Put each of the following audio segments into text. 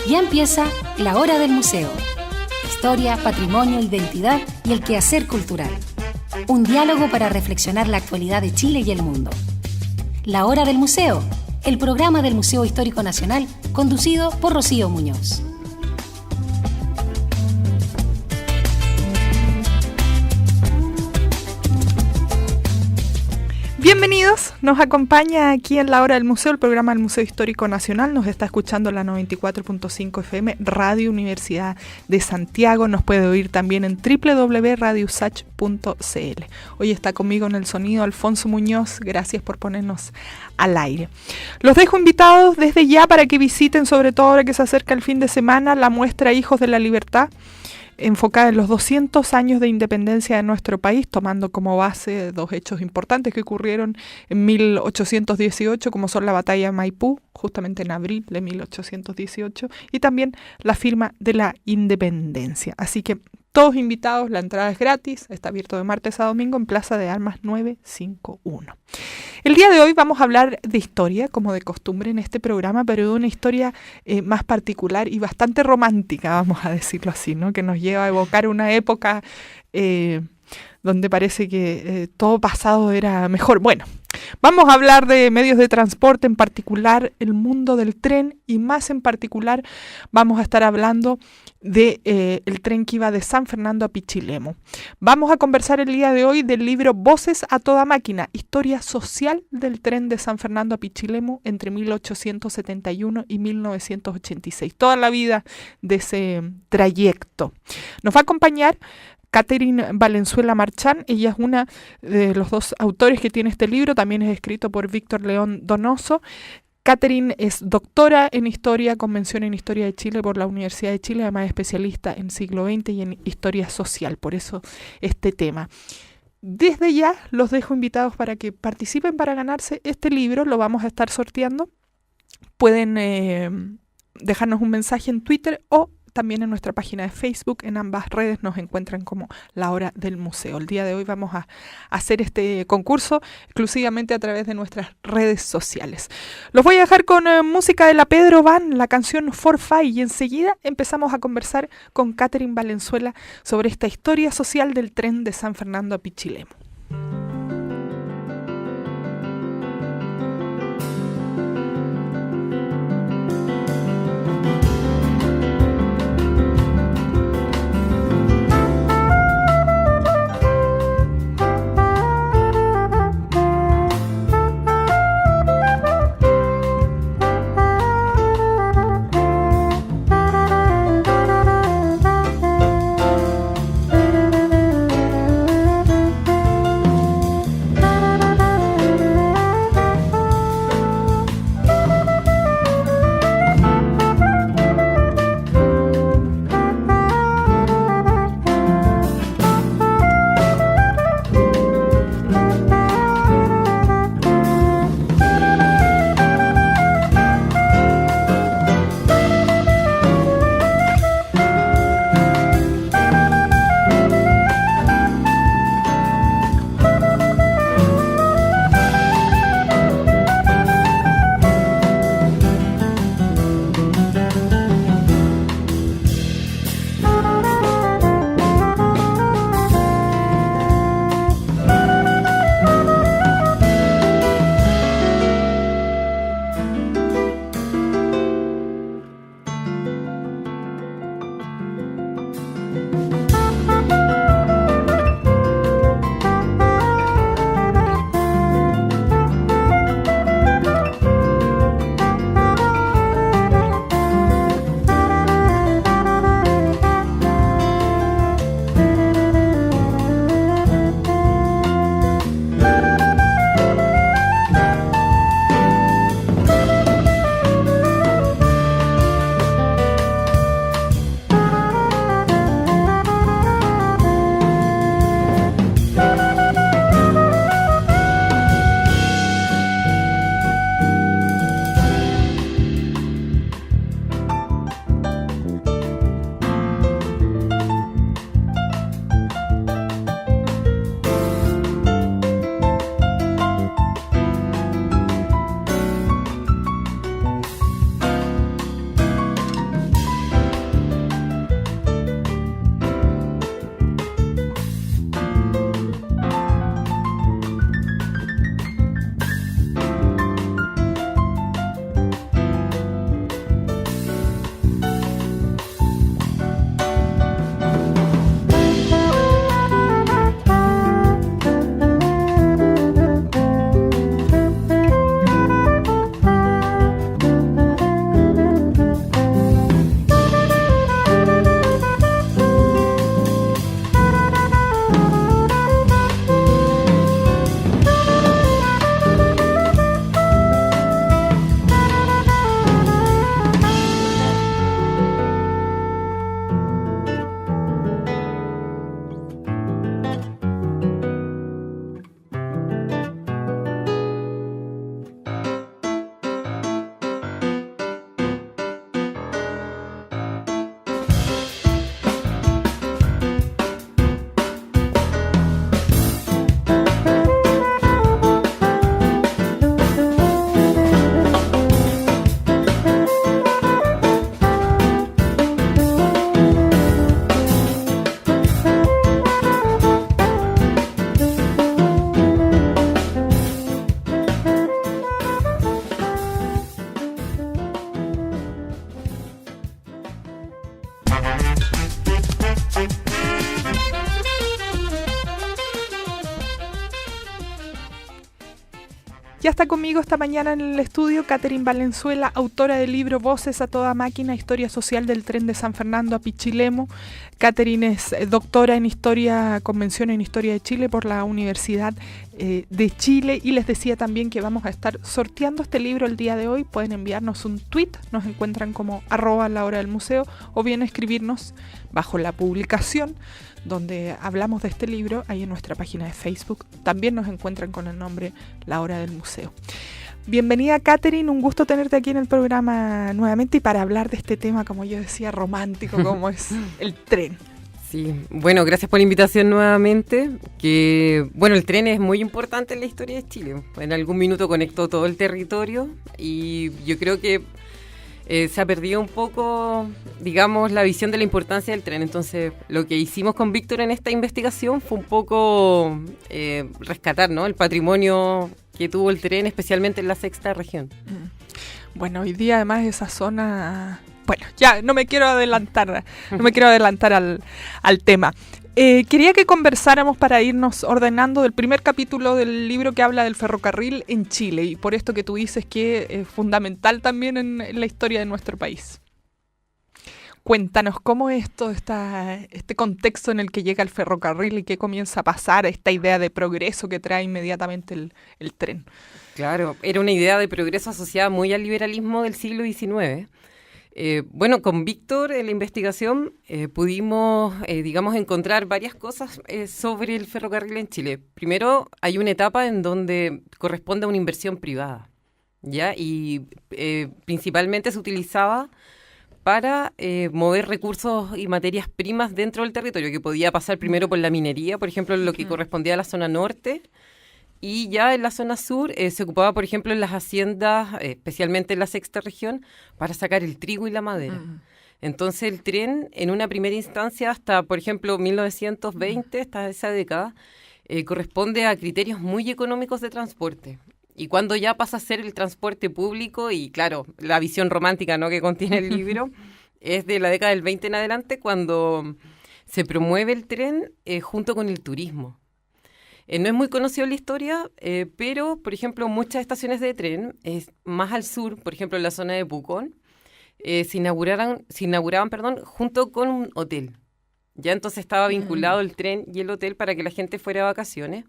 Ya empieza La Hora del Museo. Historia, patrimonio, identidad y el quehacer cultural. Un diálogo para reflexionar la actualidad de Chile y el mundo. La Hora del Museo, el programa del Museo Histórico Nacional, conducido por Rocío Muñoz. Bienvenidos, nos acompaña aquí en La Hora del Museo, el programa del Museo Histórico Nacional. Nos está escuchando la 94.5 FM, Radio Universidad de Santiago. Nos puede oír también en www.radiosach.cl. Hoy está conmigo en el sonido Alfonso Muñoz. Gracias por ponernos al aire. Los dejo invitados desde ya para que visiten, sobre todo ahora que se acerca el fin de semana, la muestra Hijos de la Libertad, enfocada en los 200 años de independencia de nuestro país, tomando como base dos hechos importantes que ocurrieron en 1818, como son la batalla de Maipú, justamente en abril de 1818, y también la firma de la independencia. Así que todos invitados, la entrada es gratis, está abierto de martes a domingo en Plaza de Armas 951. El día de hoy vamos a hablar de historia, como de costumbre en este programa, pero de una historia más particular y bastante romántica, vamos a decirlo así, ¿no? Que nos lleva a evocar una época donde parece que todo pasado era mejor. Bueno, vamos a hablar de medios de transporte, en particular el mundo del tren, y más en particular vamos a estar hablando de el tren que iba de San Fernando a Pichilemu. Vamos a conversar el día de hoy del libro Voces a toda máquina, historia social del tren de San Fernando a Pichilemu entre 1871 y 1986, toda la vida de ese trayecto. Nos va a acompañar Catherine Valenzuela Marchán. Ella es una de los dos autores que tiene este libro, también es escrito por Víctor León Donoso. Catherine es doctora en Historia, con mención en Historia de Chile por la Universidad de Chile, además especialista en siglo XX y en Historia Social, por eso este tema. Desde ya los dejo invitados para que participen para ganarse este libro, lo vamos a estar sorteando. Pueden dejarnos un mensaje en Twitter o también en nuestra página de Facebook. En ambas redes nos encuentran como La Hora del Museo. El día de hoy vamos a hacer este concurso exclusivamente a través de nuestras redes sociales. Los voy a dejar con música de la Pedro Van, la canción Forfait, y enseguida empezamos a conversar con Catherine Valenzuela sobre esta historia social del tren de San Fernando a Pichilemu. Ya está conmigo esta mañana en el estudio Catherine Valenzuela, autora del libro Voces a toda máquina, historia social del tren de San Fernando a Pichilemu. Catherine es doctora en Historia, Convención en Historia de Chile por la Universidad de Chile, y les decía también que vamos a estar sorteando este libro el día de hoy. Pueden enviarnos un tweet, nos encuentran como @lahora_del_museo, o bien escribirnos bajo la publicación donde hablamos de este libro, ahí en nuestra página de Facebook. También nos encuentran con el nombre La Hora del Museo. Bienvenida, Catherine, un gusto tenerte aquí en el programa nuevamente y para hablar de este tema, como yo decía, romántico, como es el tren. Sí, bueno, gracias por la invitación nuevamente, que bueno, el tren es muy importante en la historia de Chile. En algún minuto conectó todo el territorio y yo creo que se ha perdido un poco, digamos, la visión de la importancia del tren. Entonces, lo que hicimos con Víctor en esta investigación fue un poco rescatar, ¿no?, el patrimonio que tuvo el tren, especialmente en la sexta región. Bueno, hoy día además esa zona... Bueno, ya no me quiero adelantar al tema. Quería que conversáramos para irnos ordenando del primer capítulo del libro que habla del ferrocarril en Chile, y por esto que tú dices que es fundamental también en la historia de nuestro país. Cuéntanos cómo es todo este contexto en el que llega el ferrocarril y qué comienza a pasar, esta idea de progreso que trae inmediatamente el tren. Claro, era una idea de progreso asociada muy al liberalismo del siglo XIX. Bueno, con Víctor en la investigación pudimos, digamos, encontrar varias cosas sobre el ferrocarril en Chile. Primero, hay una etapa en donde corresponde a una inversión privada, ¿ya? Y principalmente se utilizaba para mover recursos y materias primas dentro del territorio, que podía pasar primero por la minería, por ejemplo, lo que correspondía a la zona norte. Y ya en la zona sur se ocupaba, por ejemplo, en las haciendas, especialmente en la sexta región, para sacar el trigo y la madera. Entonces el tren, en una primera instancia, hasta, por ejemplo, 1920, hasta esa década, corresponde a criterios muy económicos de transporte. Y cuando ya pasa a ser el transporte público, y claro, la visión romántica, ¿no?, que contiene el libro, es de la década del 20 en adelante, cuando se promueve el tren junto con el turismo. No es muy conocido en la historia, pero, por ejemplo, muchas estaciones de tren, más al sur, por ejemplo, en la zona de Pucón, se inauguraban, junto con un hotel. Ya entonces estaba vinculado el tren y el hotel para que la gente fuera de vacaciones.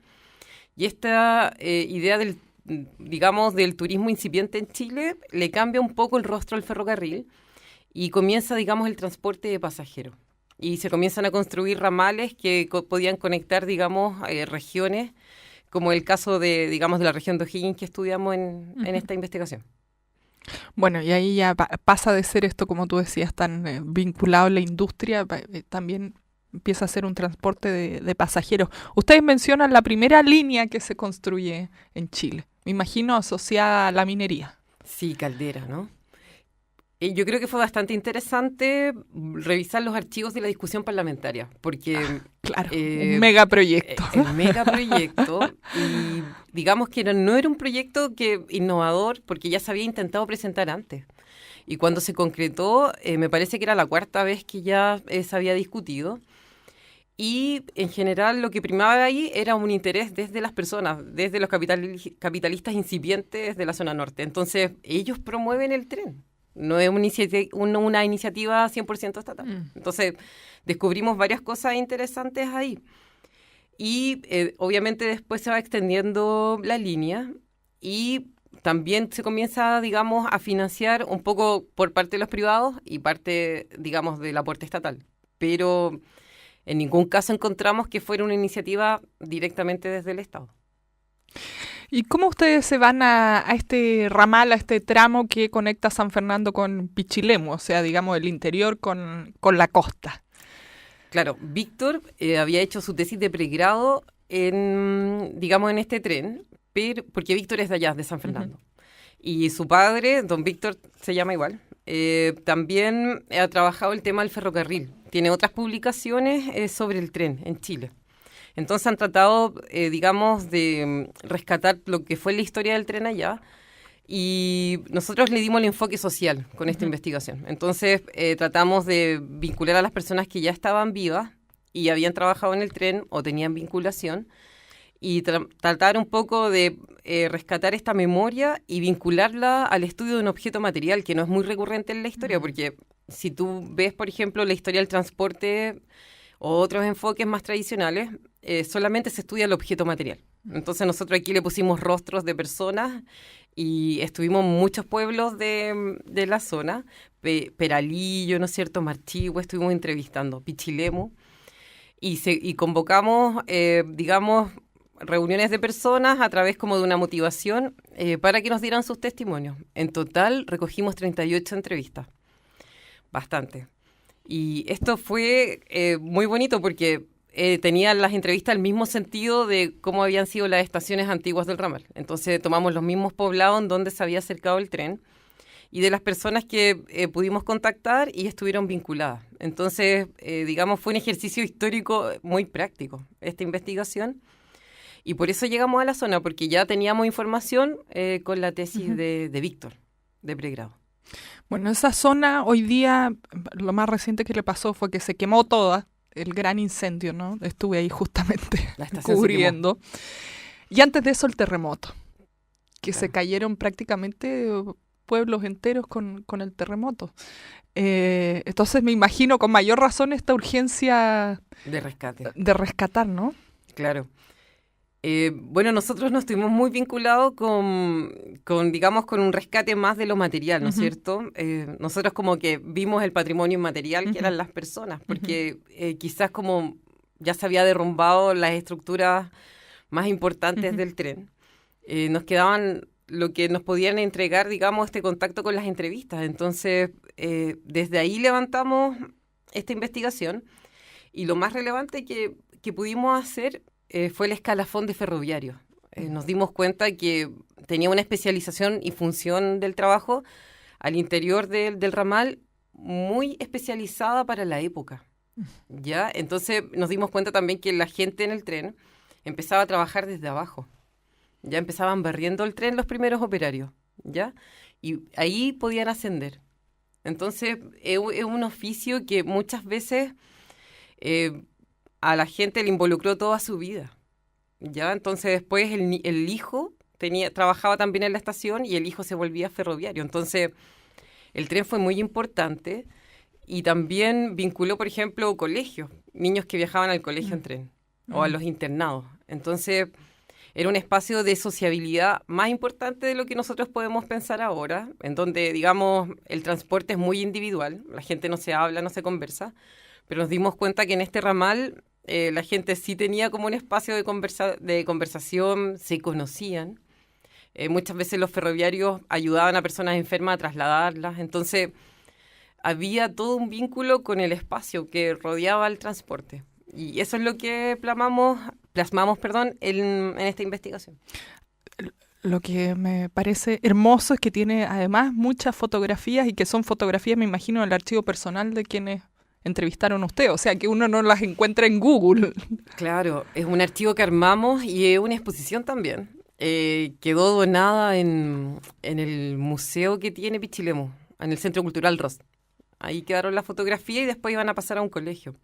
Y esta idea del turismo incipiente en Chile le cambia un poco el rostro al ferrocarril y comienza, digamos, el transporte de pasajeros. Y se comienzan a construir ramales que podían conectar, digamos, regiones, como el caso de la región de O'Higgins que estudiamos en esta investigación. Bueno, y ahí ya pasa de ser esto, como tú decías, tan vinculado a la industria, también empieza a ser un transporte de pasajeros. Ustedes mencionan la primera línea que se construye en Chile, me imagino asociada a la minería. Sí, Caldera, ¿no? Yo creo que fue bastante interesante revisar los archivos de la discusión parlamentaria, porque... claro, un megaproyecto. El megaproyecto, y digamos que no era un proyecto innovador, porque ya se había intentado presentar antes. Y cuando se concretó, me parece que era la cuarta vez que ya se había discutido. Y en general lo que primaba ahí era un interés desde las personas, desde los capitalistas incipientes de la zona norte. Entonces, ellos promueven el tren. No es una iniciativa 100% estatal. Entonces, descubrimos varias cosas interesantes ahí. Y obviamente después se va extendiendo la línea y también se comienza, digamos, a financiar un poco por parte de los privados y parte, digamos, del aporte estatal. Pero en ningún caso encontramos que fuera una iniciativa directamente desde el Estado. ¿Y cómo ustedes se van a este ramal, a este tramo que conecta San Fernando con Pichilemu, o sea, digamos, el interior con la costa? Claro, Víctor había hecho su tesis de pregrado en este tren, porque Víctor es de allá, de San Fernando. Y su padre, don Víctor, se llama igual, también ha trabajado el tema del ferrocarril. Tiene otras publicaciones sobre el tren en Chile. Entonces han tratado, de rescatar lo que fue la historia del tren allá, y nosotros le dimos el enfoque social con esta investigación. Entonces tratamos de vincular a las personas que ya estaban vivas y habían trabajado en el tren o tenían vinculación, y tratar un poco de rescatar esta memoria y vincularla al estudio de un objeto material que no es muy recurrente en la historia, porque si tú ves, por ejemplo, la historia del transporte o otros enfoques más tradicionales, solamente se estudia el objeto material. Entonces nosotros aquí le pusimos rostros de personas y estuvimos en muchos pueblos de la zona, Peralillo, ¿no es cierto?, Marchihue, estuvimos entrevistando, Pichilemu, y convocamos, digamos, reuniones de personas a través como de una motivación para que nos dieran sus testimonios. En total recogimos 38 entrevistas, bastante. Y esto fue muy bonito porque tenían las entrevistas el mismo sentido de cómo habían sido las estaciones antiguas del ramal. Entonces tomamos los mismos poblados en donde se había acercado el tren y de las personas que pudimos contactar y estuvieron vinculadas. Entonces, digamos, fue un ejercicio histórico muy práctico esta investigación. Y por eso llegamos a la zona, porque ya teníamos información con la tesis de Víctor, de pregrado. Bueno, esa zona hoy día, lo más reciente que le pasó fue que se quemó toda, el gran incendio, ¿no? Estuve ahí justamente cubriendo. Y antes de eso el terremoto, que se cayeron prácticamente pueblos enteros con el terremoto. Entonces me imagino con mayor razón esta urgencia de rescate. De rescatar, ¿no? Claro. Bueno, nosotros nos estuvimos muy vinculados con, digamos, con un rescate más de lo material, ¿no es cierto? Nosotros como que vimos el patrimonio inmaterial que eran las personas, porque quizás como ya se había derrumbado las estructuras más importantes del tren, nos quedaban lo que nos podían entregar, digamos, este contacto con las entrevistas. Entonces, desde ahí levantamos esta investigación y lo más relevante que pudimos hacer fue el escalafón de ferroviarios. Nos dimos cuenta que tenía una especialización y función del trabajo al interior del ramal muy especializada para la época, ¿ya? Entonces nos dimos cuenta también que la gente en el tren empezaba a trabajar desde abajo. Ya empezaban barriendo el tren los primeros operarios, ¿ya? Y ahí podían ascender. Entonces es un oficio que muchas veces a la gente le involucró toda su vida, ¿ya? Entonces después el hijo trabajaba también en la estación y el hijo se volvía ferroviario. Entonces el tren fue muy importante y también vinculó, por ejemplo, colegios, niños que viajaban al colegio en tren o a los internados. Entonces era un espacio de sociabilidad más importante de lo que nosotros podemos pensar ahora, en donde, digamos, el transporte es muy individual, la gente no se habla, no se conversa, pero nos dimos cuenta que en este ramal la gente sí tenía como un espacio de conversación, se conocían. Muchas veces los ferroviarios ayudaban a personas enfermas a trasladarlas. Entonces, había todo un vínculo con el espacio que rodeaba el transporte. Y eso es lo que plasmamos en esta investigación. Lo que me parece hermoso es que tiene además muchas fotografías y que son fotografías, me imagino, del archivo personal de quienes entrevistaron a usted, o sea que uno no las encuentra en Google. Claro, es un archivo que armamos y es una exposición también. Quedó donada en el museo que tiene Pichilemu, en el Centro Cultural Ross. Ahí quedaron las fotografías y después iban a pasar a un colegio.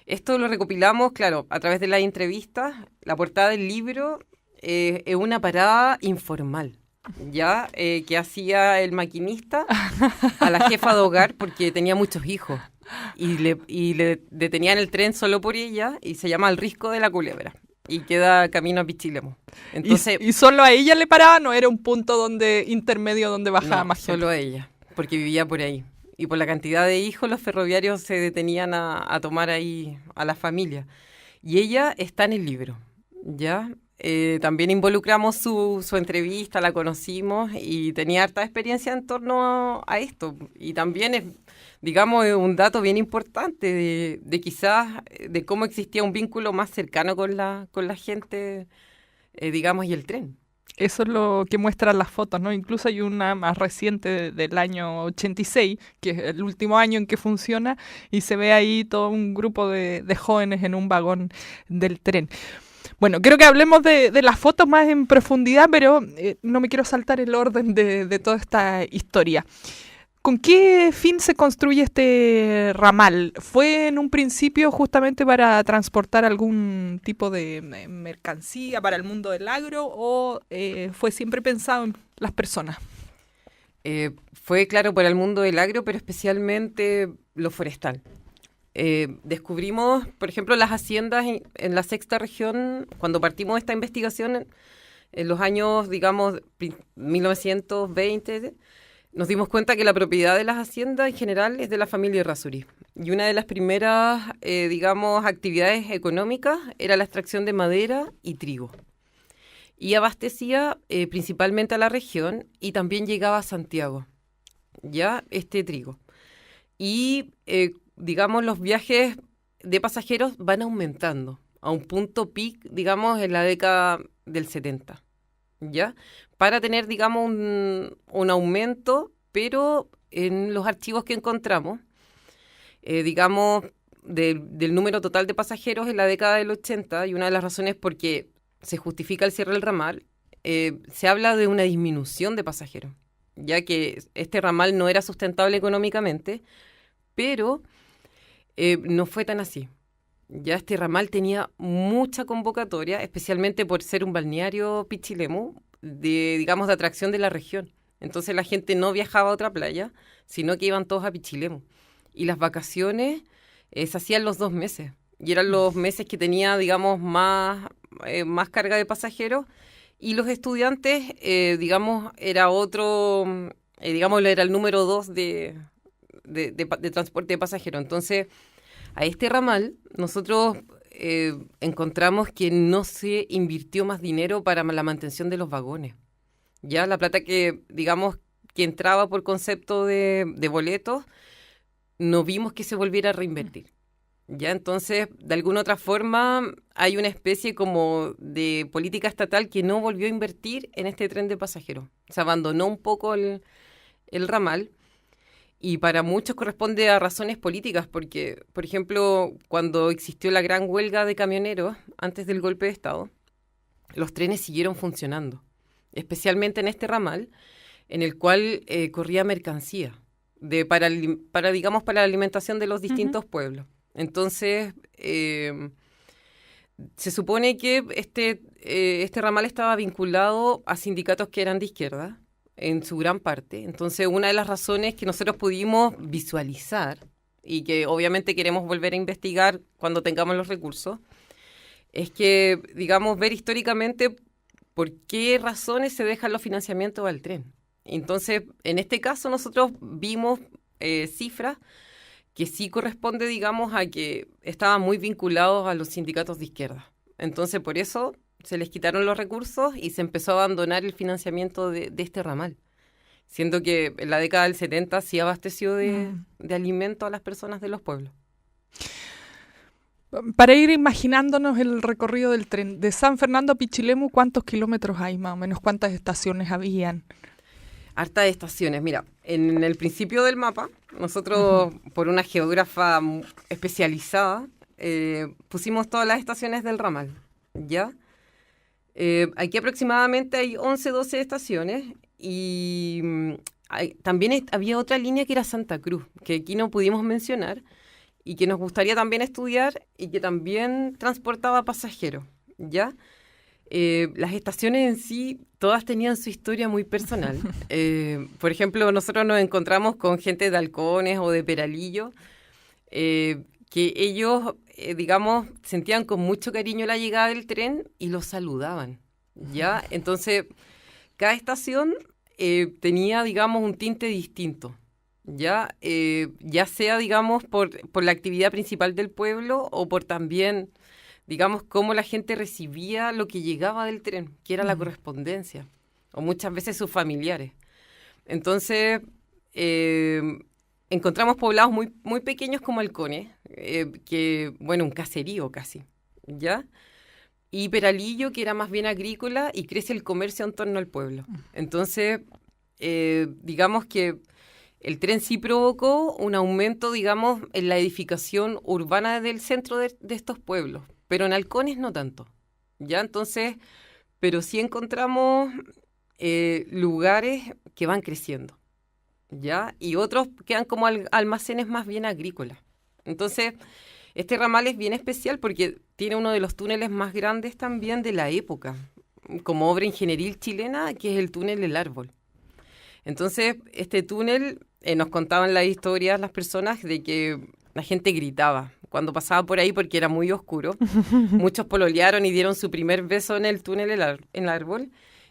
Esto lo recopilamos, claro, a través de las entrevistas. La portada del libro es una parada informal, ¿ya? Que hacía el maquinista a la jefa de hogar porque tenía muchos hijos. Y le detenían el tren solo por ella y se llama El Risco de la Culebra y queda camino a Pichilemu. Entonces, ¿Y solo a ella le paraban o era un punto intermedio donde bajaba más gente? Solo a ella, porque vivía por ahí. Y por la cantidad de hijos, los ferroviarios se detenían a tomar ahí a la familia. Y ella está en el libro, ¿ya? También involucramos su entrevista, la conocimos y tenía harta experiencia en torno a esto. Y también es, digamos, un dato bien importante de quizás de cómo existía un vínculo más cercano con la gente, digamos, y el tren. Eso es lo que muestran las fotos, ¿no? Incluso hay una más reciente del año 86, que es el último año en que funciona, y se ve ahí todo un grupo de jóvenes en un vagón del tren. Bueno, creo que hablemos de las fotos más en profundidad, pero no me quiero saltar el orden de toda esta historia. ¿Con qué fin se construye este ramal? ¿Fue en un principio justamente para transportar algún tipo de mercancía para el mundo del agro o fue siempre pensado en las personas? Fue, claro, para el mundo del agro, pero especialmente lo forestal. Descubrimos, por ejemplo, las haciendas en la sexta región, cuando partimos esta investigación en los años, digamos, 1920, nos dimos cuenta que la propiedad de las haciendas en general es de la familia Errázuriz. Y una de las primeras, digamos, actividades económicas era la extracción de madera y trigo. Y abastecía principalmente a la región y también llegaba a Santiago, ya este trigo. Y, digamos, los viajes de pasajeros van aumentando a un punto peak, digamos, en la década del 70, ¿ya? Para tener, digamos, un aumento, pero en los archivos que encontramos, digamos, del número total de pasajeros en la década del 80, y una de las razones por qué se justifica el cierre del ramal, se habla de una disminución de pasajeros, ya que este ramal no era sustentable económicamente, pero no fue tan así. Ya este ramal tenía mucha convocatoria, especialmente por ser un balneario Pichilemu, digamos, de atracción de la región. Entonces la gente no viajaba a otra playa, sino que iban todos a Pichilemu. Y las vacaciones se hacían los 2 meses. Y eran los meses que tenía, digamos, más carga de pasajeros. Y los estudiantes, digamos, era otro, digamos, era el número 2 de transporte de pasajeros. Entonces, a este ramal nosotros encontramos que no se invirtió más dinero para la mantención de los vagones. Ya la plata que, digamos, que entraba por concepto de boletos, no vimos que se volviera a reinvertir. Ya, entonces, de alguna otra forma, hay una especie como de política estatal que no volvió a invertir en este tren de pasajeros. Se abandonó un poco el ramal. Y para muchos corresponde a razones políticas, porque, por ejemplo, cuando existió la gran huelga de camioneros antes del golpe de Estado, los trenes siguieron funcionando, especialmente en este ramal, en el cual corría mercancía para la alimentación de los distintos pueblos. Entonces, se supone que este ramal estaba vinculado a sindicatos que eran de izquierda, en su gran parte. Entonces, una de las razones que nosotros pudimos visualizar y que obviamente queremos volver a investigar cuando tengamos los recursos, es que, digamos, ver históricamente por qué razones se dejan los financiamientos al tren. Entonces, en este caso nosotros vimos cifras que sí corresponde, digamos, a que estaban muy vinculados a los sindicatos de izquierda. Entonces, por eso se les quitaron los recursos y se empezó a abandonar el financiamiento de este ramal, siendo que en la década del 70 sí abasteció de alimento a las personas de los pueblos. Para ir imaginándonos el recorrido del tren, de San Fernando a Pichilemu, ¿cuántos kilómetros hay más o menos? ¿Cuántas estaciones habían? Hartas estaciones. Mira, en el principio del mapa, nosotros, por una geógrafa especializada, pusimos todas las estaciones del ramal, ¿ya? Aquí aproximadamente hay 11, 12 estaciones y también había otra línea que era Santa Cruz, que aquí no pudimos mencionar y que nos gustaría también estudiar y que también transportaba pasajeros, ¿ya? Las estaciones en sí, todas tenían su historia muy personal. Por ejemplo, nosotros nos encontramos con gente de Halcones o de Peralillo, que ellos, digamos, sentían con mucho cariño la llegada del tren y los saludaban, ¿ya? Entonces, cada estación tenía, digamos, un tinte distinto, ¿ya? Ya sea, digamos, por la actividad principal del pueblo o por también, digamos, cómo la gente recibía lo que llegaba del tren, que era la correspondencia, o muchas veces sus familiares. Entonces, encontramos poblados muy, muy pequeños como Halcones, que, bueno, un caserío casi, ¿ya? Y Peralillo, que era más bien agrícola, y crece el comercio en torno al pueblo. Entonces, digamos que el tren sí provocó un aumento, digamos, en la edificación urbana del centro de estos pueblos, pero en Halcones no tanto, ¿ya? Entonces, pero sí encontramos lugares que van creciendo, ¿ya? Y otros quedan como almacenes más bien agrícolas. Entonces, este ramal es bien especial porque tiene uno de los túneles más grandes también de la época, como obra ingenieril chilena, que es el túnel del Árbol. Entonces, este túnel, nos contaban las historias las personas de que la gente gritaba cuando pasaba por ahí porque era muy oscuro. Muchos pololearon y dieron su primer beso en el túnel en el Árbol.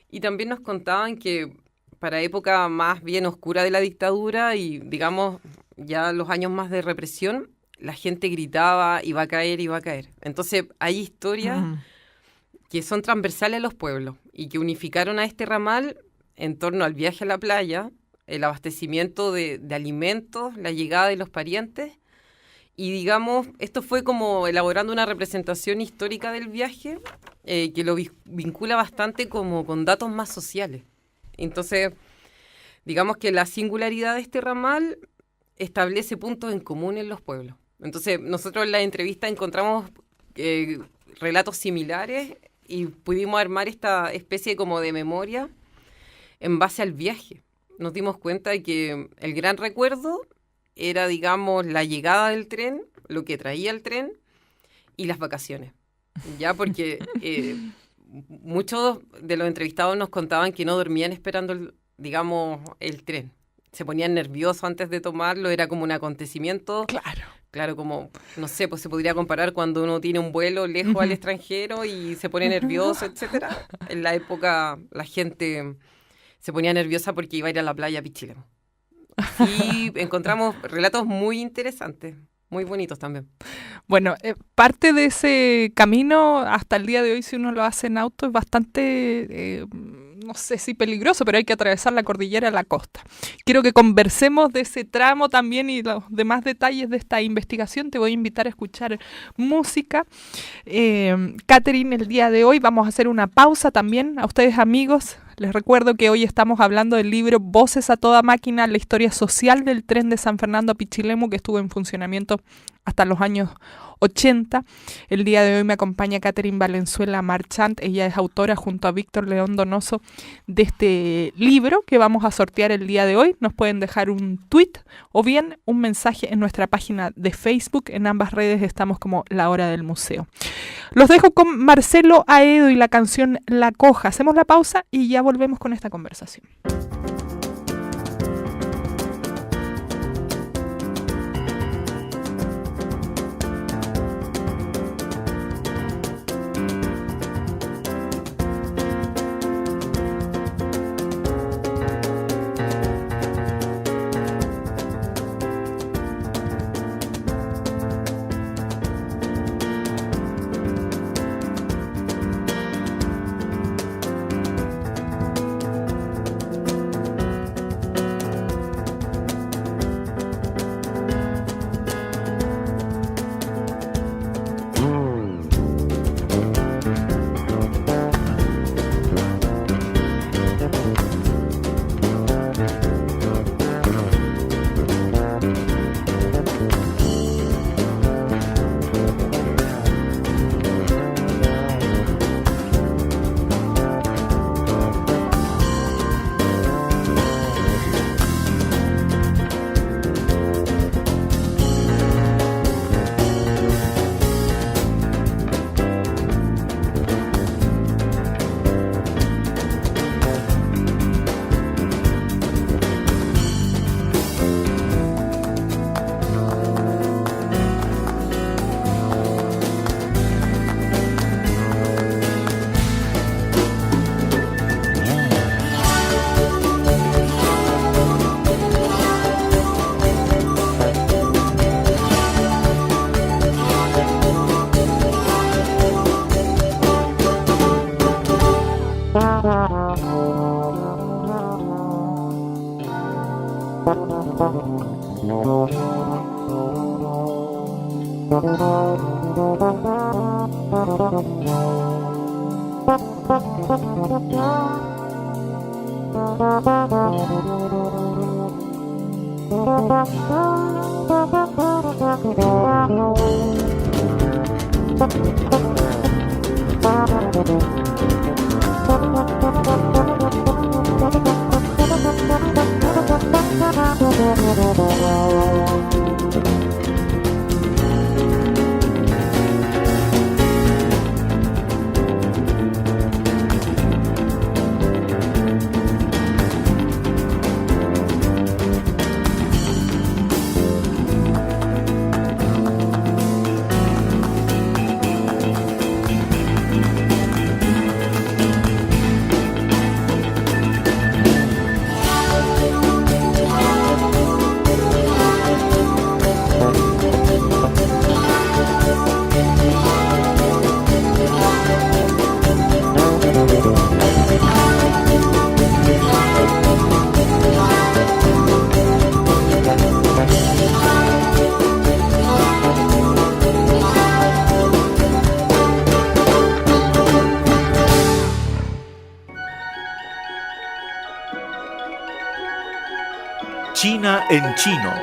Y también nos contaban que para época más bien oscura de la dictadura y, digamos, ya los años más de represión, la gente gritaba, iba a caer, iba a caer. Entonces, hay historias que son transversales a los pueblos y que unificaron a este ramal en torno al viaje a la playa, el abastecimiento de alimentos, la llegada de los parientes. Y, digamos, esto fue como elaborando una representación histórica del viaje que lo vincula bastante como con datos más sociales. Entonces, digamos que la singularidad de este ramal establece puntos en común en los pueblos. Entonces, nosotros en la entrevista encontramos relatos similares y pudimos armar esta especie como de memoria en base al viaje. Nos dimos cuenta de que el gran recuerdo era, digamos, la llegada del tren, lo que traía el tren y las vacaciones. Ya porque muchos de los entrevistados nos contaban que no dormían esperando, digamos, el tren. Se ponían nerviosos antes de tomarlo, era como un acontecimiento. Claro, como, no sé, pues se podría comparar cuando uno tiene un vuelo lejos al extranjero y se pone nervioso, etcétera. En la época la gente se ponía nerviosa porque iba a ir a la playa a Pichilemu. Y encontramos relatos muy interesantes, muy bonitos también. Bueno, parte de ese camino hasta el día de hoy, si uno lo hace en auto, es bastante, no sé si peligroso, pero hay que atravesar la cordillera a la costa. Quiero que conversemos de ese tramo también y los demás detalles de esta investigación. Te voy a invitar a escuchar música. Catherine, el día de hoy vamos a hacer una pausa también. A ustedes, amigos, les recuerdo que hoy estamos hablando del libro Voces a toda máquina, la historia social del tren de San Fernando a Pichilemu, que estuvo en funcionamiento hasta los años 80. El día de hoy me acompaña Catherine Valenzuela Marchant. Ella es autora junto a Víctor León Donoso de este libro que vamos a sortear el día de hoy. Nos pueden dejar un tweet o bien un mensaje en nuestra página de Facebook. En ambas redes estamos como La Hora del Museo. Los dejo con Marcelo Aedo y la canción La Coja. Hacemos la pausa y ya volvemos con esta conversación. China en chino.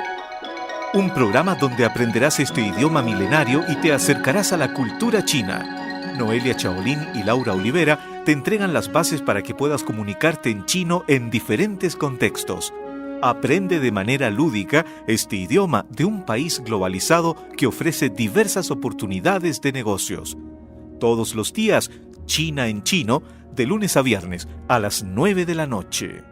Un programa donde aprenderás este idioma milenario y te acercarás a la cultura china. Noelia Chaolín y Laura Olivera te entregan las bases para que puedas comunicarte en chino en diferentes contextos. Aprende de manera lúdica este idioma de un país globalizado que ofrece diversas oportunidades de negocios. Todos los días, China en chino, de lunes a viernes a las 9 de la noche.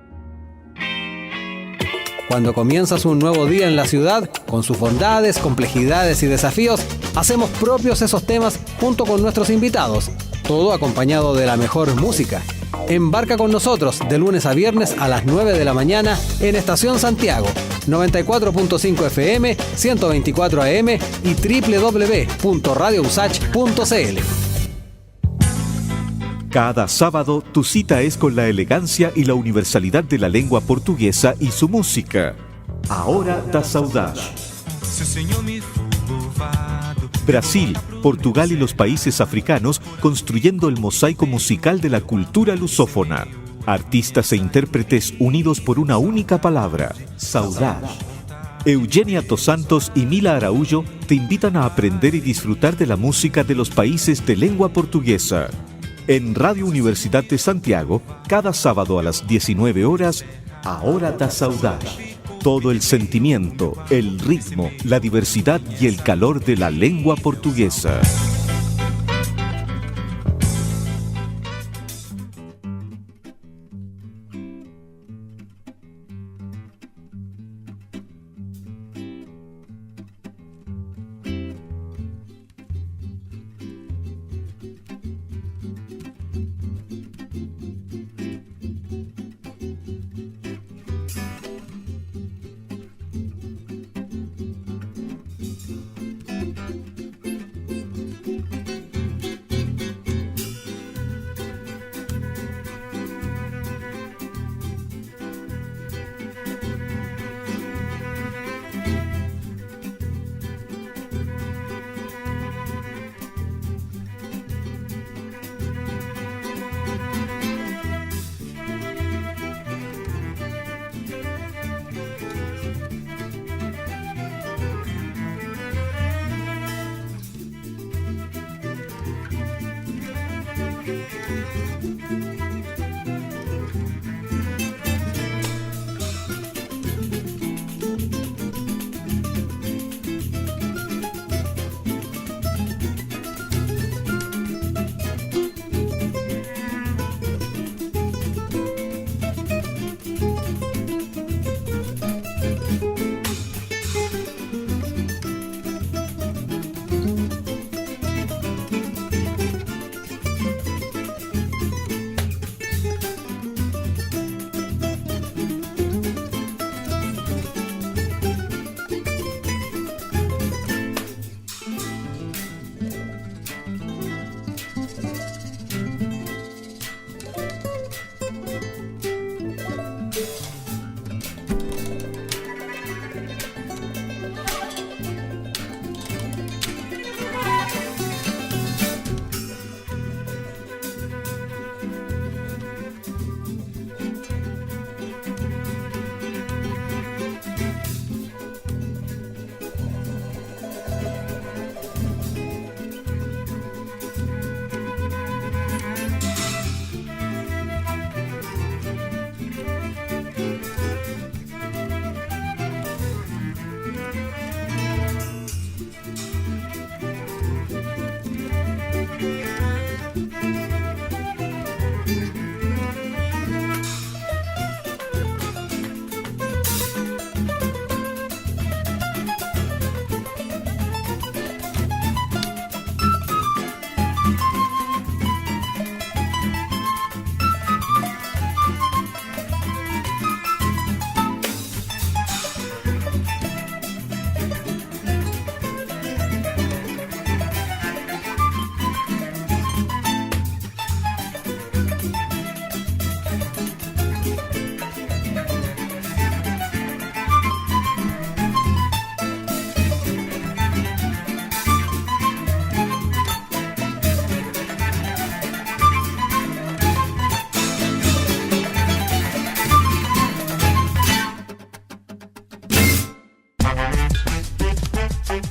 Cuando comienzas un nuevo día en la ciudad, con sus bondades, complejidades y desafíos, hacemos propios esos temas junto con nuestros invitados, todo acompañado de la mejor música. Embarca con nosotros de lunes a viernes a las 9 de la mañana en Estación Santiago, 94.5 FM, 124 AM y www.radiousach.cl. Cada sábado, tu cita es con la elegancia y la universalidad de la lengua portuguesa y su música. A Hora da Saudade. Brasil, Portugal y los países africanos construyendo el mosaico musical de la cultura lusófona. Artistas e intérpretes unidos por una única palabra, saudade. Eugenia Dos Santos y Mila Araújo te invitan a aprender y disfrutar de la música de los países de lengua portuguesa. En Radio Universidad de Santiago, cada sábado a las 19 horas, A Hora da Saudade. Todo el sentimiento, el ritmo, la diversidad y el calor de la lengua portuguesa.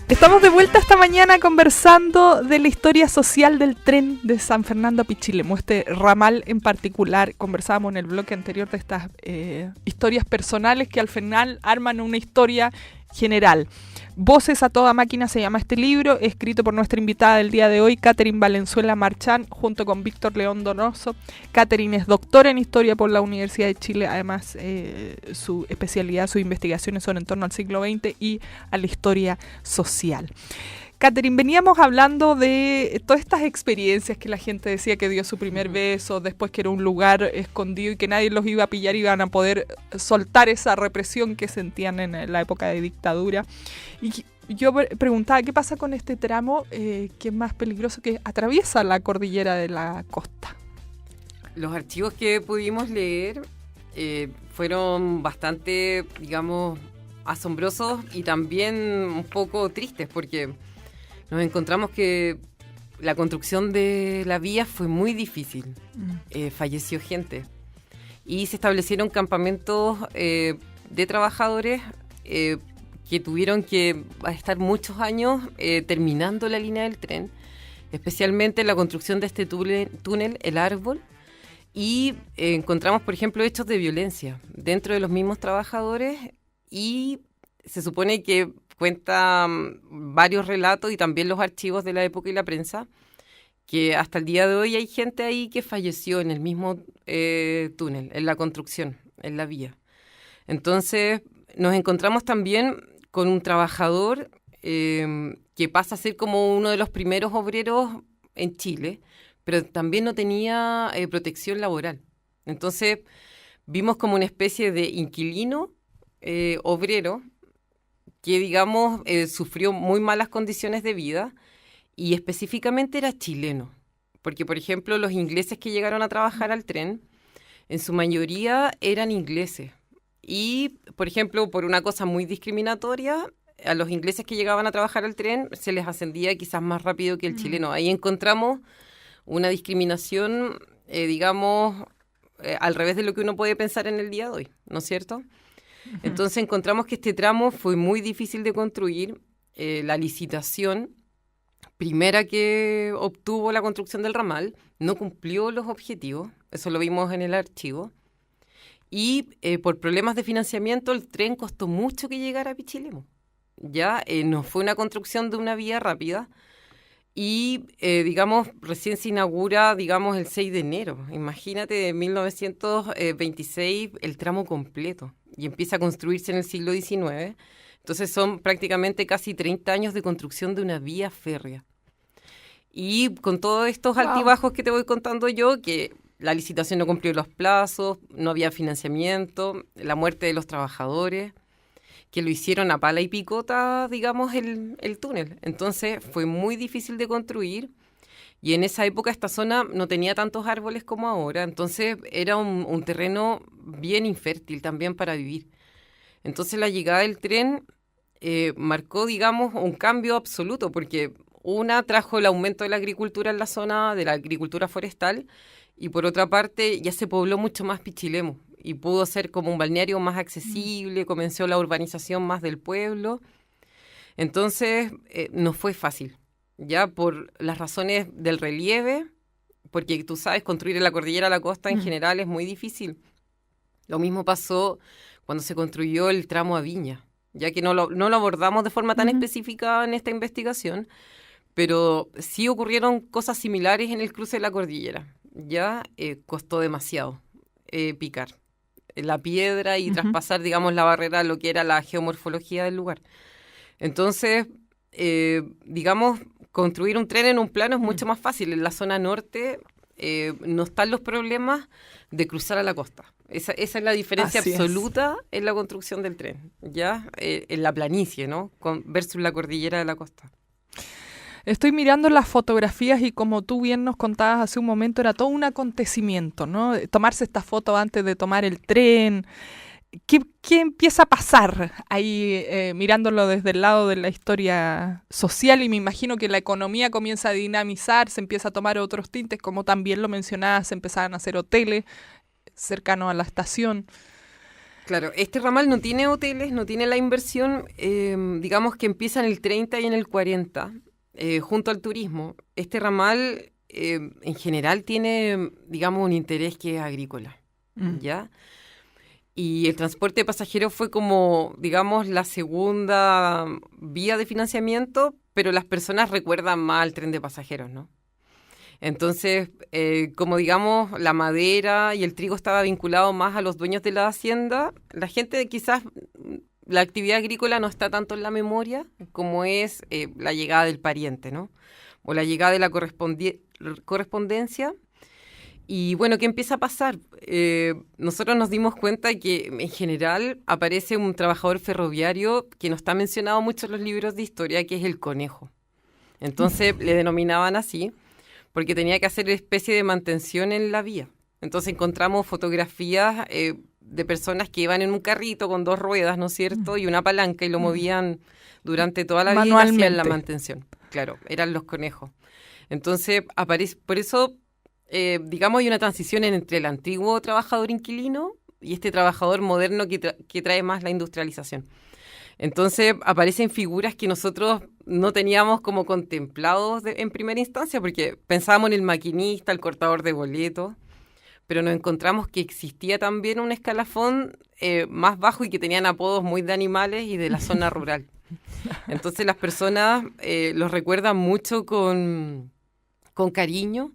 Estamos de vuelta esta mañana conversando de la historia social del tren de San Fernando a Pichilemu, este ramal en particular. Conversábamos en el bloque anterior de estas historias personales que al final arman una historia general. Voces a toda máquina se llama este libro, escrito por nuestra invitada del día de hoy, Catherine Valenzuela Marchán, junto con Víctor León Donoso. Catherine es doctora en Historia por la Universidad de Chile, además su especialidad, sus investigaciones son en torno al siglo XX y a la historia social. Catherine, veníamos hablando de todas estas experiencias que la gente decía que dio su primer beso, después que era un lugar escondido y que nadie los iba a pillar y iban a poder soltar esa represión que sentían en la época de dictadura. Y yo preguntaba, ¿qué pasa con este tramo que es más peligroso, que atraviesa la cordillera de la costa? Los archivos que pudimos leer fueron bastante, digamos, asombrosos y también un poco tristes, porque nos encontramos que la construcción de la vía fue muy difícil. Falleció gente. Y se establecieron campamentos de trabajadores que tuvieron que estar muchos años terminando la línea del tren, especialmente la construcción de este túnel, el Árbol. Y encontramos, por ejemplo, hechos de violencia dentro de los mismos trabajadores, y se supone que cuenta varios relatos y también los archivos de la época y la prensa, que hasta el día de hoy hay gente ahí que falleció en el mismo túnel, en la construcción, en la vía. Entonces nos encontramos también con un trabajador que pasa a ser como uno de los primeros obreros en Chile, pero también no tenía protección laboral. Entonces vimos como una especie de inquilino obrero que, digamos, sufrió muy malas condiciones de vida, y específicamente era chileno. Porque, por ejemplo, los ingleses que llegaron a trabajar al tren, en su mayoría eran ingleses. Y, por ejemplo, por una cosa muy discriminatoria, a los ingleses que llegaban a trabajar al tren se les ascendía quizás más rápido que el chileno. Ahí encontramos una discriminación, digamos, al revés de lo que uno puede pensar en el día de hoy, ¿no es cierto? Entonces encontramos que este tramo fue muy difícil de construir. La licitación primera que obtuvo la construcción del ramal no cumplió los objetivos, eso lo vimos en el archivo, y por problemas de financiamiento el tren costó mucho que llegara a Pichilemu. Ya no fue una construcción de una vía rápida, y digamos, recién se inaugura, digamos, el 6 de enero. Imagínate, de 1926 el tramo completo, y empieza a construirse en el siglo XIX. Entonces son prácticamente casi 30 años de construcción de una vía férrea. Y con todos estos altibajos que te voy contando yo, que la licitación no cumplió los plazos, no había financiamiento, la muerte de los trabajadores, que lo hicieron a pala y picota, digamos, el túnel. Entonces fue muy difícil de construir, y en esa época esta zona no tenía tantos árboles como ahora, entonces era un terreno bien infértil también para vivir. Entonces la llegada del tren marcó, digamos, un cambio absoluto, porque trajo el aumento de la agricultura en la zona, de la agricultura forestal, y por otra parte ya se pobló mucho más Pichilemu, y pudo ser como un balneario más accesible, comenzó la urbanización más del pueblo. Entonces no fue fácil, ya por las razones del relieve, porque tú sabes, construir en la cordillera a la costa en general es muy difícil. Lo mismo pasó cuando se construyó el tramo a Viña, ya que no lo abordamos de forma tan específica en esta investigación, pero sí ocurrieron cosas similares en el cruce de la cordillera. Ya costó demasiado picar la piedra y traspasar, digamos, la barrera, lo que era la geomorfología del lugar. Entonces, digamos, construir un tren en un plano es mucho más fácil. En la zona norte no están los problemas de cruzar a la costa. Esa es la diferencia absoluta en la construcción del tren, ya en la planicie, ¿no? Versus la cordillera de la costa. Estoy mirando las fotografías y, como tú bien nos contabas hace un momento, era todo un acontecimiento, ¿no? Tomarse esta foto antes de tomar el tren. ¿Qué empieza a pasar ahí, mirándolo desde el lado de la historia social? Y me imagino que la economía comienza a dinamizar, se empieza a tomar otros tintes, como también lo mencionabas, se empezaban a hacer hoteles cercanos a la estación. Claro, este ramal no tiene hoteles, no tiene la inversión, digamos que empieza en el 30 y en el 40, junto al turismo. Este ramal en general tiene, digamos, un interés que es agrícola, ¿ya? Y el transporte de pasajeros fue como, digamos, la segunda vía de financiamiento, pero las personas recuerdan más al tren de pasajeros, ¿no? Entonces, como digamos, la madera y el trigo estaba vinculado más a los dueños de la hacienda, la gente quizás, la actividad agrícola no está tanto en la memoria como es la llegada del pariente, ¿no? O la llegada de la correspondencia. Y bueno, ¿qué empieza a pasar? Nosotros nos dimos cuenta que en general aparece un trabajador ferroviario que no está mencionado mucho en los libros de historia, que es el conejo. Entonces le denominaban así porque tenía que hacer especie de mantención en la vía. Entonces encontramos fotografías de personas que iban en un carrito con 2 ruedas, ¿no es cierto? Y una palanca y lo movían durante toda la vida y hacían la mantención. Claro, eran los conejos. Entonces aparece, por eso... digamos, hay una transición entre el antiguo trabajador inquilino y este trabajador moderno que trae más la industrialización. Entonces aparecen figuras que nosotros no teníamos como contemplados en primera instancia, porque pensábamos en el maquinista, el cortador de boletos, pero nos encontramos que existía también un escalafón más bajo y que tenían apodos muy de animales y de la zona rural. Entonces las personas los recuerdan mucho con cariño.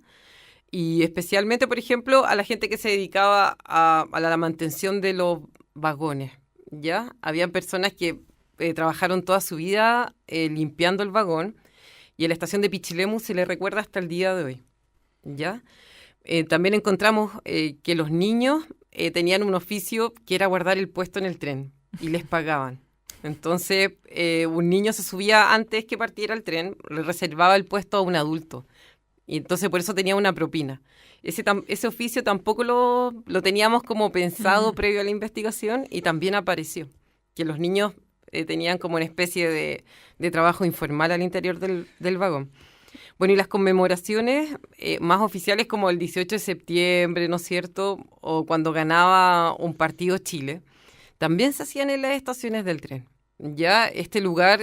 Y especialmente, por ejemplo, a la gente que se dedicaba a la mantención de los vagones, ¿ya? Habían personas que trabajaron toda su vida limpiando el vagón y en la estación de Pichilemu se le recuerda hasta el día de hoy, ¿ya? También encontramos que los niños tenían un oficio que era guardar el puesto en el tren y les pagaban. Entonces, un niño se subía antes que partiera el tren, le reservaba el puesto a un adulto. Y entonces por eso tenía una propina. Ese oficio tampoco lo teníamos como pensado previo a la investigación y también apareció, que los niños tenían como una especie de trabajo informal al interior del vagón. Bueno, y las conmemoraciones más oficiales como el 18 de septiembre, ¿no es cierto? O cuando ganaba un partido Chile, también se hacían en las estaciones del tren. Ya este lugar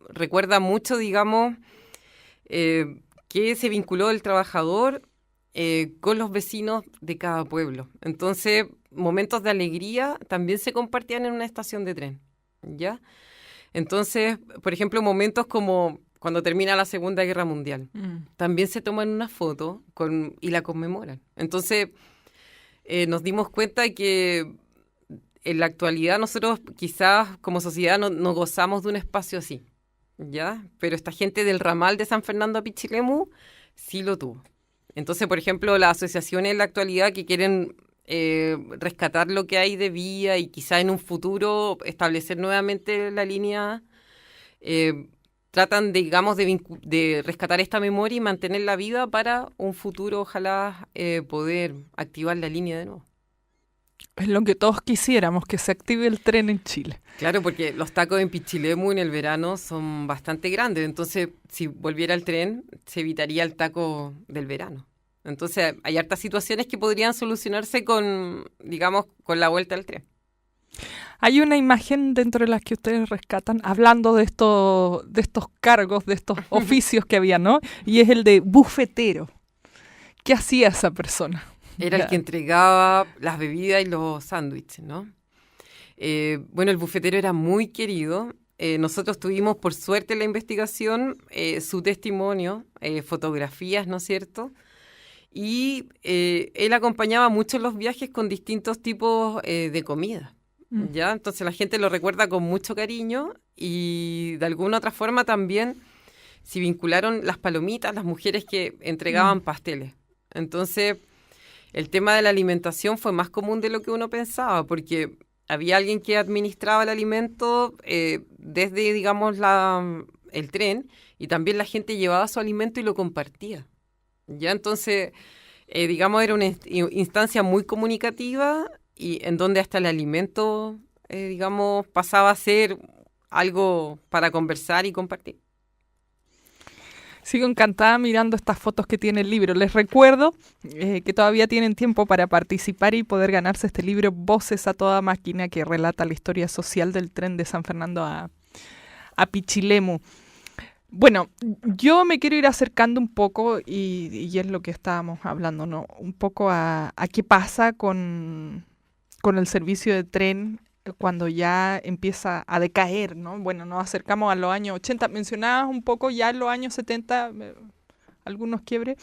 recuerda mucho, digamos... que se vinculó el trabajador con los vecinos de cada pueblo. Entonces, momentos de alegría también se compartían en una estación de tren, ¿ya? Entonces, por ejemplo, momentos como cuando termina la Segunda Guerra Mundial, también se toman una foto y la conmemoran. Entonces, nos dimos cuenta de que en la actualidad nosotros quizás como sociedad no gozamos de un espacio así, ¿ya? Pero esta gente del ramal de San Fernando a Pichilemu sí lo tuvo. Entonces, por ejemplo, las asociaciones en la actualidad que quieren rescatar lo que hay de vía y quizá en un futuro establecer nuevamente la línea, tratan, digamos, de rescatar esta memoria y mantenerla viva para un futuro, ojalá poder activar la línea de nuevo. Es lo que todos quisiéramos, que se active el tren en Chile. Claro, porque los tacos en Pichilemu en el verano son bastante grandes. Entonces, si volviera el tren, se evitaría el taco del verano. Entonces, hay hartas situaciones que podrían solucionarse con la vuelta al tren. Hay una imagen dentro de las que ustedes rescatan, hablando de estos cargos, de estos oficios que había, ¿no? Y es el de bufetero. ¿Qué hacía esa persona? Era el que entregaba las bebidas y los sándwiches, ¿no? Bueno, el bufetero era muy querido. Nosotros tuvimos, por suerte, en la investigación su testimonio, fotografías, ¿no es cierto? Y él acompañaba mucho en los viajes con distintos tipos de comida, ¿ya? Entonces la gente lo recuerda con mucho cariño y de alguna otra forma también se vincularon las palomitas, las mujeres que entregaban pasteles. Entonces... el tema de la alimentación fue más común de lo que uno pensaba, porque había alguien que administraba el alimento desde, digamos, el tren, y también la gente llevaba su alimento y lo compartía. Ya entonces, digamos, era una instancia muy comunicativa y en donde hasta el alimento, digamos, pasaba a ser algo para conversar y compartir. Sigo encantada mirando estas fotos que tiene el libro. Les recuerdo que todavía tienen tiempo para participar y poder ganarse este libro Voces a toda máquina, que relata la historia social del tren de San Fernando a Pichilemu. Bueno, yo me quiero ir acercando un poco y es lo que estábamos hablando, ¿no? Un poco a qué pasa con el servicio de tren cuando ya empieza a decaer, ¿no? Bueno, nos acercamos a los años 80. Mencionabas un poco ya en los años 70, algunos quiebres.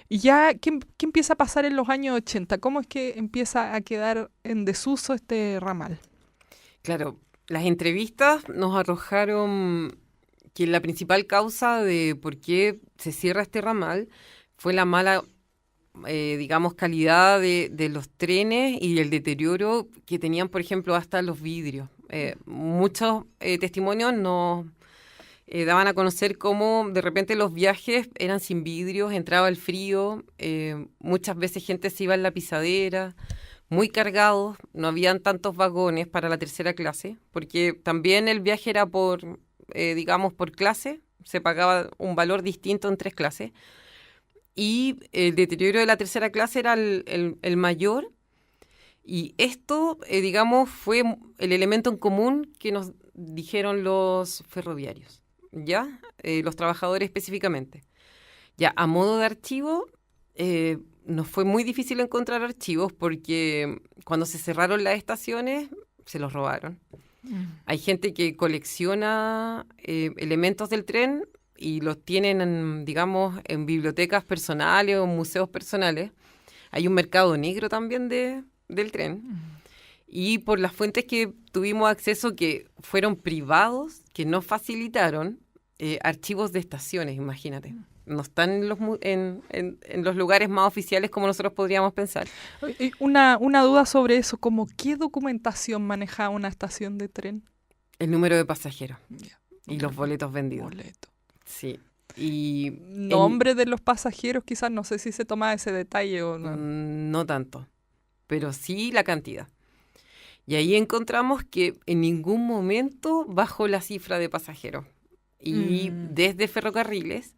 Y ya, ¿qué empieza a pasar en los años 80? ¿Cómo es que empieza a quedar en desuso este ramal? Claro, las entrevistas nos arrojaron que la principal causa de por qué se cierra este ramal fue la mala digamos, calidad de los trenes y el deterioro que tenían, por ejemplo, hasta los vidrios. Muchos testimonios nos daban a conocer cómo de repente los viajes eran sin vidrios, entraba el frío, muchas veces gente se iba en la pisadera, muy cargados, no habían tantos vagones para la tercera clase, porque también el viaje era digamos, por clase, se pagaba un valor distinto en 3 clases. Y el deterioro de la tercera clase era el mayor. Y esto, digamos, fue el elemento en común que nos dijeron los ferroviarios, ¿ya? Los trabajadores específicamente. Ya, a modo de archivo, nos fue muy difícil encontrar archivos porque cuando se cerraron las estaciones, se los robaron. Hay gente que colecciona elementos del tren y los tienen, digamos, en bibliotecas personales o museos personales. Hay un mercado negro también del tren. Y por las fuentes que tuvimos acceso, que fueron privados, que nos facilitaron archivos de estaciones, imagínate. No están en los lugares más oficiales como nosotros podríamos pensar. Una duda sobre eso, como ¿qué documentación maneja una estación de tren? El número de pasajeros y los boletos vendidos. Sí. Y nombre de los pasajeros, quizás, no sé si se toma ese detalle o no. No tanto, pero sí la cantidad. Y ahí encontramos que en ningún momento bajó la cifra de pasajeros. Y desde Ferrocarriles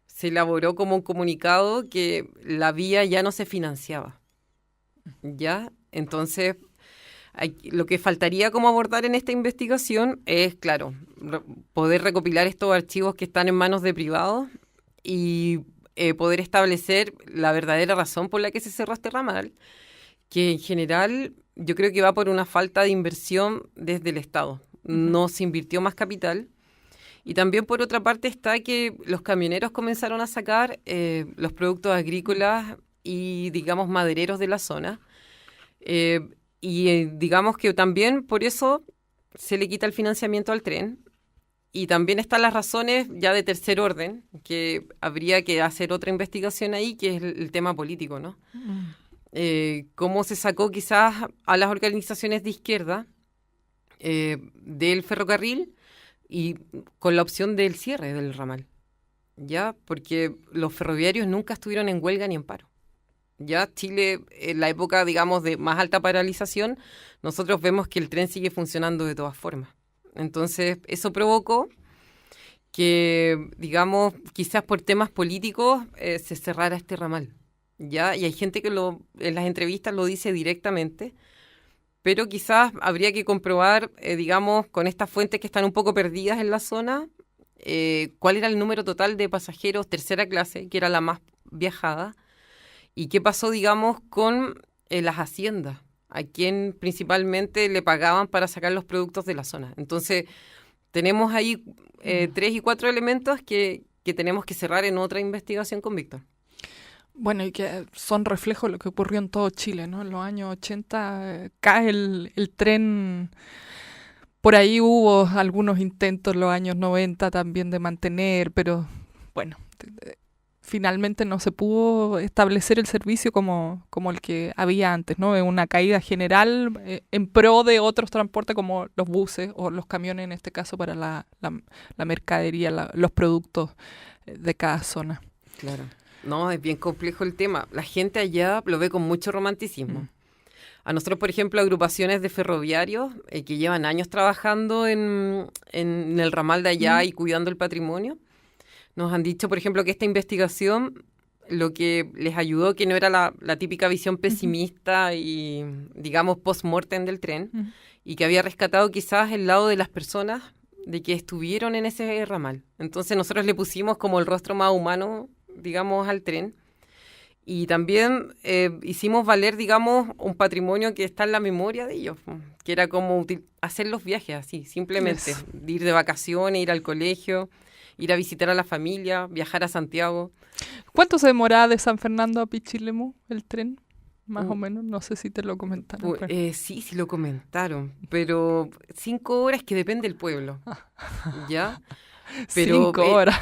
se elaboró como un comunicado que la vía ya no se financiaba. ¿Ya? Entonces, lo que faltaría como abordar en esta investigación es, claro, poder recopilar estos archivos que están en manos de privados y poder establecer la verdadera razón por la que se cerró este ramal, que en general yo creo que va por una falta de inversión desde el Estado. No se invirtió más capital. Y también por otra parte está que los camioneros comenzaron a sacar los productos agrícolas y, digamos, madereros de la zona. Digamos que también por eso se le quita el financiamiento al tren. Y también están las razones ya de tercer orden, que habría que hacer otra investigación ahí, que es el tema político, ¿no? Cómo se sacó quizás a las organizaciones de izquierda del ferrocarril y con la opción del cierre del ramal, ¿ya? Porque los ferroviarios nunca estuvieron en huelga ni en paro. Ya Chile, en la época, digamos, de más alta paralización, nosotros vemos que el tren sigue funcionando de todas formas. Entonces, eso provocó que, digamos, quizás por temas políticos se cerrara este ramal, ¿ya? Y hay gente que en las entrevistas lo dice directamente, pero quizás habría que comprobar, digamos, con estas fuentes que están un poco perdidas en la zona, cuál era el número total de pasajeros tercera clase, que era la más viajada, y qué pasó, digamos, con las haciendas, a quien principalmente le pagaban para sacar los productos de la zona. Entonces, tenemos ahí 3 y 4 elementos que tenemos que cerrar en otra investigación con Víctor. Bueno, y que son reflejo de lo que ocurrió en todo Chile, ¿no? En los años 80 cae el tren. Por ahí hubo algunos intentos en los años 90 también de mantener, pero bueno, finalmente no se pudo establecer el servicio como el que había antes, ¿no? Una caída general en pro de otros transportes como los buses o los camiones, en este caso para la mercadería, los productos de cada zona. Claro. No, es bien complejo el tema. La gente allá lo ve con mucho romanticismo. A nosotros, por ejemplo, agrupaciones de ferroviarios que llevan años trabajando en el ramal de allá y cuidando el patrimonio, Nos han dicho, por ejemplo, que esta investigación lo que les ayudó, que no era la típica visión pesimista y, digamos, post-mortem del tren, y que había rescatado quizás el lado de las personas de que estuvieron en ese ramal. Entonces nosotros le pusimos como el rostro más humano, digamos, al tren. Y también hicimos valer, digamos, un patrimonio que está en la memoria de ellos, que era como hacer los viajes así, simplemente. Eso. Ir de vacaciones, ir al colegio, ir a visitar a la familia, viajar a Santiago. ¿Cuánto se demoraba de San Fernando a Pichilemu el tren? Más o menos, no sé si te lo comentaron. Sí lo comentaron, pero 5 horas que depende del pueblo, ¿ya? Pero 5 horas.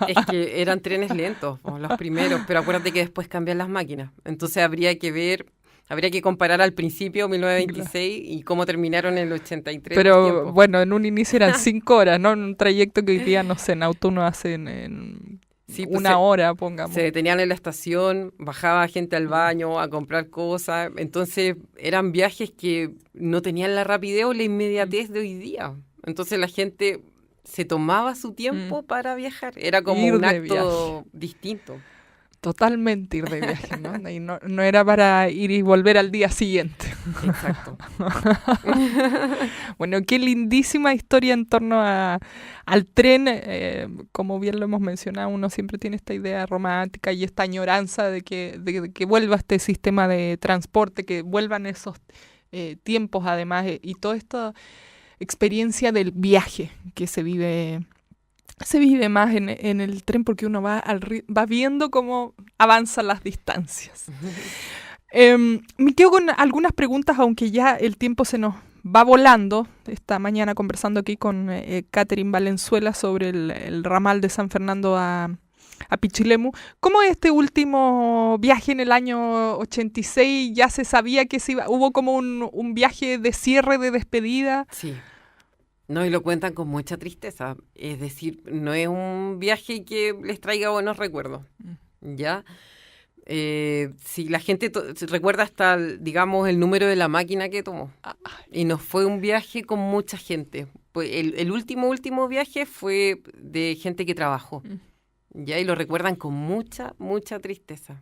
Es que eran trenes lentos, los primeros, pero acuérdate que después cambian las máquinas. Entonces habría que comparar al principio, 1926, y cómo terminaron en el 83. Pero bueno, en un inicio eran 5 horas, ¿no? Un trayecto que hoy día, no sé, en auto uno hace en sí, pues una hora, pongamos. Se detenían en la estación, bajaba gente al baño a comprar cosas. Entonces eran viajes que no tenían la rapidez o la inmediatez de hoy día. Entonces la gente se tomaba su tiempo para viajar. Era como un acto distinto. Totalmente ir de viaje, ¿no? Y no era para ir y volver al día siguiente. Exacto. Bueno, qué lindísima historia en torno al tren. Como bien lo hemos mencionado, uno siempre tiene esta idea romántica y esta añoranza de que vuelva este sistema de transporte, que vuelvan esos tiempos además, y toda esta experiencia del viaje que se vive más en el tren, porque uno va viendo cómo avanzan las distancias. Me quedo con algunas preguntas, aunque ya el tiempo se nos va volando. Esta mañana conversando aquí con Catherine Valenzuela sobre el ramal de San Fernando a Pichilemu. ¿Cómo es este último viaje en el año 86? ¿Ya se sabía que hubo como un viaje de cierre, de despedida? Sí. No, y lo cuentan con mucha tristeza. Es decir, no es un viaje que les traiga buenos recuerdos, ¿ya? Si la gente recuerda hasta, digamos, el número de la máquina que tomó. Y no fue un viaje con mucha gente. Pues el último viaje fue de gente que trabajó, ¿ya? Y lo recuerdan con mucha, mucha tristeza,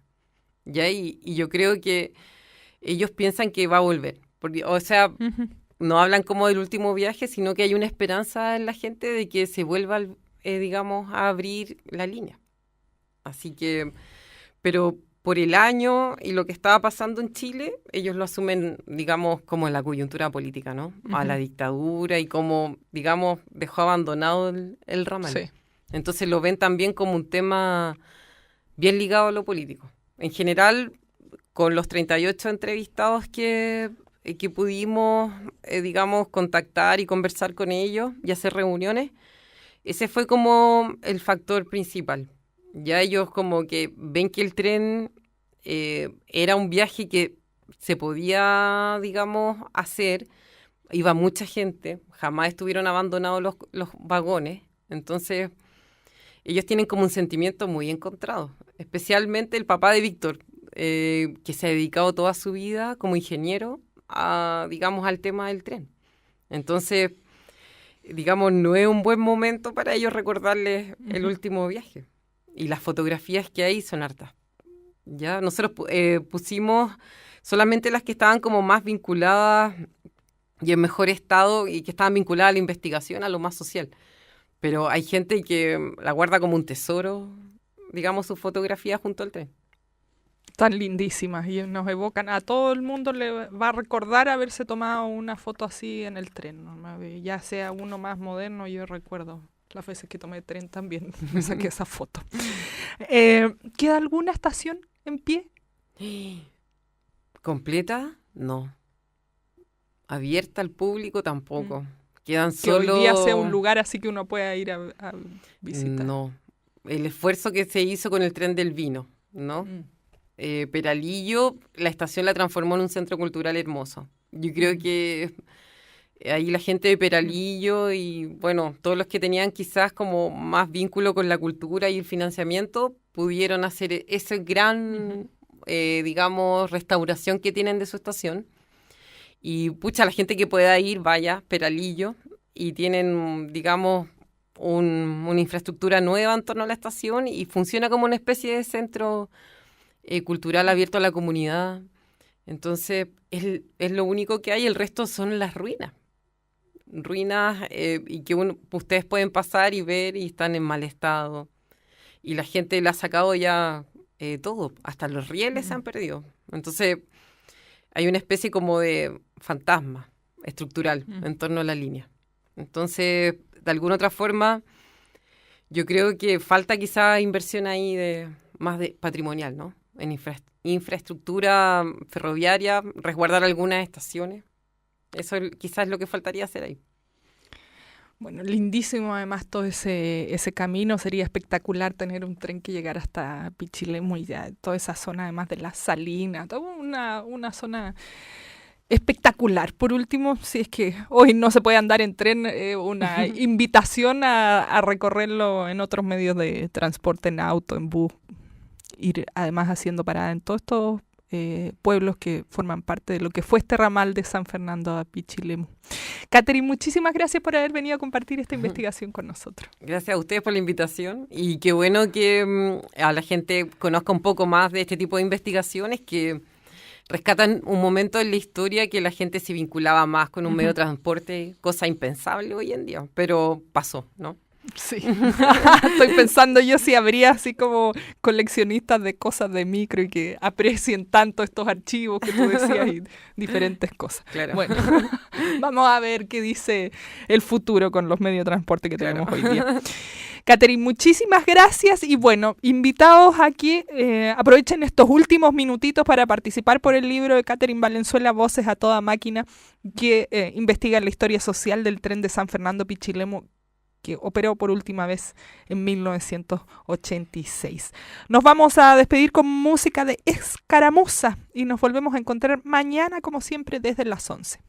¿ya? Y yo creo que ellos piensan que va a volver. Porque, o sea... No hablan como del último viaje, sino que hay una esperanza en la gente de que se vuelva, digamos, a abrir la línea. Así que, pero por el año y lo que estaba pasando en Chile, ellos lo asumen, digamos, como en la coyuntura política, ¿no? A la dictadura y como, digamos, dejó abandonado el ramal. Sí. Entonces lo ven también como un tema bien ligado a lo político. En general, con los 38 entrevistados que pudimos, digamos, contactar y conversar con ellos y hacer reuniones, ese fue como el factor principal. Ya ellos como que ven que el tren era un viaje que se podía, digamos, hacer, iba mucha gente, jamás estuvieron abandonados los vagones, entonces ellos tienen como un sentimiento muy encontrado, especialmente el papá de Víctor, que se ha dedicado toda su vida como ingeniero digamos, al tema del tren. Entonces, digamos, no es un buen momento para ellos recordarles el último viaje. Y las fotografías que hay son hartas. Ya nosotros pusimos solamente las que estaban como más vinculadas y en mejor estado y que estaban vinculadas a la investigación, a lo más social. Pero hay gente que la guarda como un tesoro, digamos, su fotografía junto al tren. Tan lindísimas y nos evocan, a todo el mundo le va a recordar haberse tomado una foto así en el tren, ¿no? Ya sea uno más moderno, yo recuerdo las veces que tomé tren también me saqué esa foto. ¿Queda alguna estación en pie? ¿Completa? No. ¿Abierta al público? Tampoco. Quedan solo... Que hoy día sea un lugar así que uno pueda ir a visitar. No. El esfuerzo que se hizo con el tren del vino, ¿no? Peralillo, la estación la transformó en un centro cultural hermoso. Yo creo que ahí la gente de Peralillo y, bueno, todos los que tenían quizás como más vínculo con la cultura y el financiamiento pudieron hacer ese gran, digamos, restauración que tienen de su estación. Y, pucha, la gente que pueda ir, vaya, Peralillo, y tienen, digamos, una infraestructura nueva en torno a la estación y funciona como una especie de centro cultural abierto a la comunidad. Entonces, es lo único que hay, el resto son las ruinas. Y que ustedes pueden pasar y ver y están en mal estado. Y la gente le ha sacado ya todo, hasta los rieles se han perdido. Entonces, hay una especie como de fantasma estructural en torno a la línea. Entonces, de alguna otra forma, yo creo que falta quizá inversión ahí más de patrimonial, ¿no? En infraestructura ferroviaria, resguardar algunas estaciones. Eso quizás es lo que faltaría hacer ahí. Bueno, lindísimo además todo ese camino. Sería espectacular tener un tren que llegara hasta Pichilemu y ya toda esa zona además de la Salina, toda una zona espectacular. Por último, si es que hoy no se puede andar en tren, una invitación a recorrerlo en otros medios de transporte, en auto, en bus, ir además haciendo parada en todos estos pueblos que forman parte de lo que fue este ramal de San Fernando a Pichilemu. Catherine, muchísimas gracias por haber venido a compartir esta investigación con nosotros. Gracias a ustedes por la invitación y qué bueno que a la gente conozca un poco más de este tipo de investigaciones que rescatan un momento en la historia que la gente se vinculaba más con un medio de transporte, cosa impensable hoy en día, pero pasó, ¿no? Sí, estoy pensando yo si habría así como coleccionistas de cosas de micro y que aprecien tanto estos archivos que tú decías y diferentes cosas. Claro. Bueno, vamos a ver qué dice el futuro con los medios de transporte que tenemos hoy día. Catherine, muchísimas gracias y bueno, invitados aquí, aprovechen estos últimos minutitos para participar por el libro de Catherine Valenzuela, Voces a toda máquina, que investiga la historia social del tren de San Fernando Pichilemu, que operó por última vez en 1986. Nos vamos a despedir con música de Escaramuza y nos volvemos a encontrar mañana, como siempre, desde las 11.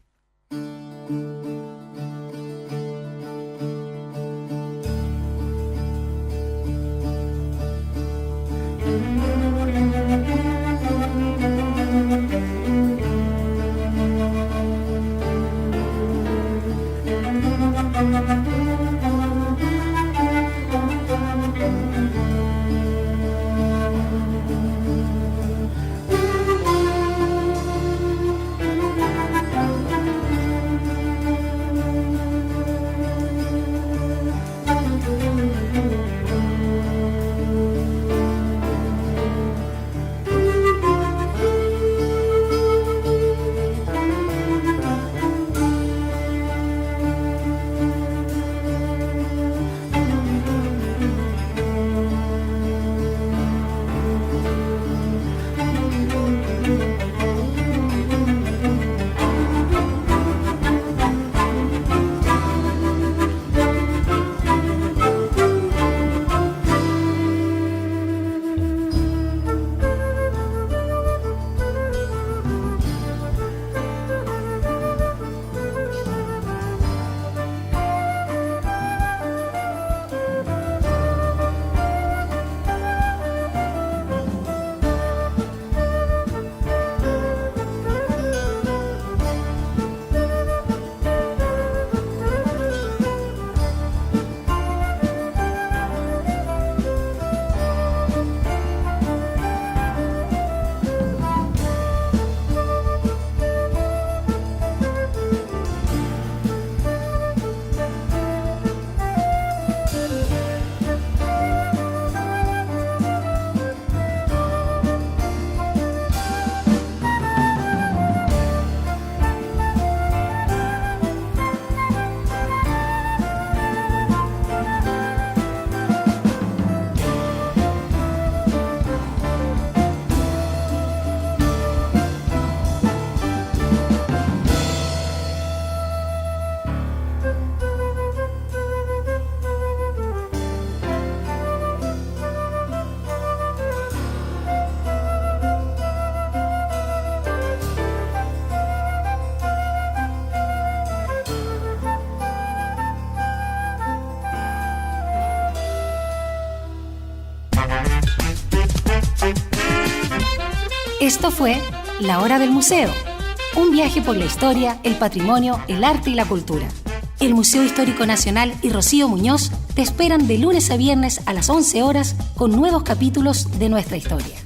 Esto fue La Hora del Museo, un viaje por la historia, el patrimonio, el arte y la cultura. El Museo Histórico Nacional y Rocío Muñoz te esperan de lunes a viernes a las 11 horas con nuevos capítulos de nuestra historia.